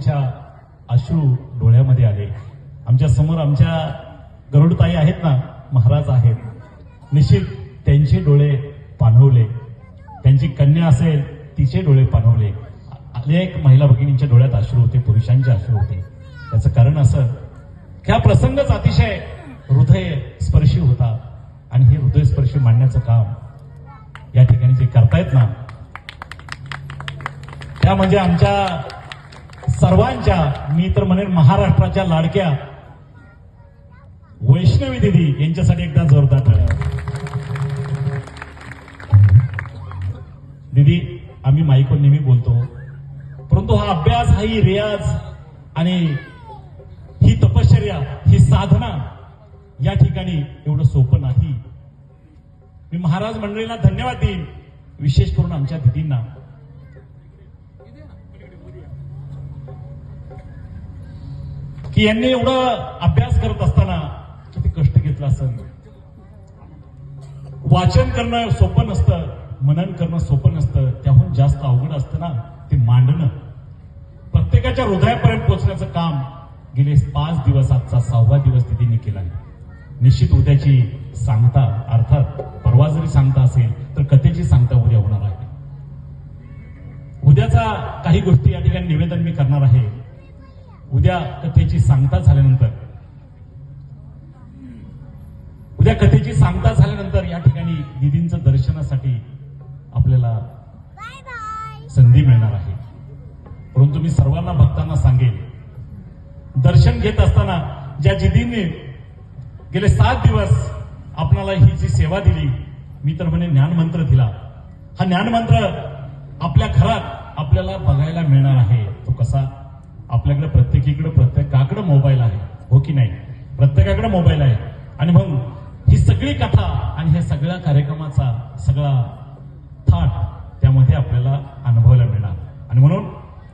माईंच्या अश्रू डोळ्यामध्ये आले. आमच्या समोर आमच्या गरुडताई आहेत ना, महाराज आहेत, निश्चित त्यांचे डोळे पाणवले. त्यांची कन्या असेल तिचे डोळे पाणवले. अनेक महिला भगिनींच्या डोळ्यात अश्रू होते, पुरुषांचे अश्रू होते. त्याचं कारण असं की हा प्रसंगच अतिशय हृदय स्पर्शी होता. आणि हे हृदयस्पर्शी मांडण्याचं काम या ठिकाणी जे करतायत ना, त्या म्हणजे आमच्या सर्वांच्या, मी तर म्हणेन महाराष्ट्राच्या लाडक्या वैष्णवी दिदी यांच्यासाठी एकदा जोरदार टाळ्या. दिदी, आम्ही माईकवर नेहमी बोलतो, परंतु हा अभ्यास, हा ही रियाज आणि ही तपश्चर्या, ही साधना या ठिकाणी एवढं सोपं नाही. मी महाराज मंडळीला धन्यवाद देईन, विशेष करून आमच्या दिदींना. की यांनी एवढं अभ्यास करत असताना किती कष्ट घेतला असेल. वाचन करणं सोपं नसतं, मनन करणं सोपं नसतं, त्याहून जास्त अवघड असतं ना ते मांडणं. प्रत्येकाच्या हृदयापर्यंत पोहोचण्याचं काम गेले 5 दिवस, आजचा 6वा दिवस दिदींनी केला. निश्चित उद्याची सांगता, अर्थात परवा जरी सांगता असेल तर कथेची सांगता उद्या होणार आहे. उद्याचा काही गोष्टी या ठिकाणी निवेदन मी करणार आहे. उद्या कथेची सांगता झाल्यानंतर, या ठिकाणी दिदींचं दर्शनासाठी आपल्याला संधी मिळणार आहे. परंतु मी सर्वांना भक्तांना सांगेल, दर्शन घेत असताना ज्या दिदींनी गेले 7 दिवस आपल्याला ही जी सेवा दिली, मी तर म्हणे ज्ञानमंत्र दिला, हा ज्ञानमंत्र आपल्या घरात आपल्याला बघायला मिळणार आहे. तो कसा? आपल्याकडे प्रत्येकाकडे मोबाईल आहे, हो की नाही? प्रत्येकाकडे मोबाईल आहे. आणि मग ही सगळी कथा आणि ह्या सगळ्या कार्यक्रमाचा सगळा थाट त्यामध्ये आपल्याला अनुभवायला मिळणार. आणि म्हणून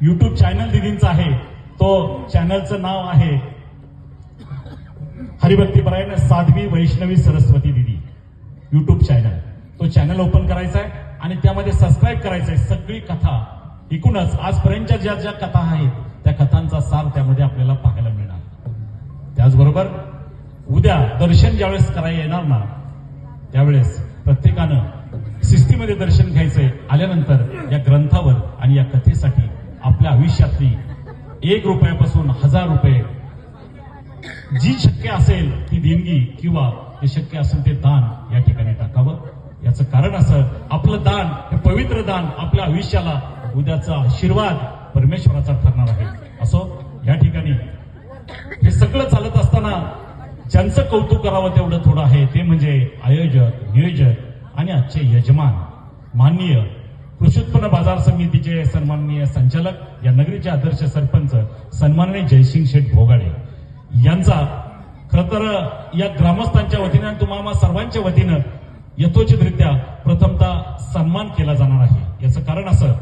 युट्यूब चॅनल दिदींचा आहे, तो चॅनलचं नाव आहे हरिभक्तीपरायण साध्वी वैष्णवी सरस्वती दिदी युट्यूब चॅनल. तो चॅनल ओपन करायचा आहे आणि त्यामध्ये सबस्क्राईब करायचं आहे. सगळी कथा एकूणच आजपर्यंतच्या ज्या ज्या कथा आहेत त्या कथांचा सार त्यामध्ये आपल्याला पाहायला मिळणार. त्याचबरोबर उद्या दर्शन ज्यावेळेस करायला येणार ना, त्यावेळेस प्रत्येकानं शिस्तीमध्ये दर्शन घ्यायचंय. आल्यानंतर या ग्रंथावर आणि या कथेसाठी आपल्या आयुष्यातली 1 रुपयापासून 1000 रुपये जी शक्य असेल ती देणगी किंवा जे शक्य असेल ते दान या ठिकाणी टाकावं. याचं कारण असं, आपलं दान हे पवित्र दान आपल्या आयुष्याला उद्याचा आशीर्वाद परमेश्वराचा ठरणार आहे. असो, या ठिकाणी हे सगळं चालत असताना ज्यांचं कौतुक करावं तेवढं थोडं आहे, ते म्हणजे आयोजक, नियोजक आणि आजचे यजमान माननीय कृषी उत्पन्न बाजार समितीचे सन्माननीय संचालक, या नगरीचे आदर्श सरपंच सन्माननीय जयसिंग शेठ भोगाडे यांचा खरं तर या ग्रामस्थांच्या वतीनं आणि तुम्हाला सर्वांच्या वतीनं यथोचितरित्या प्रथमतः सन्मान केला जाणार आहे. याचं कारण असं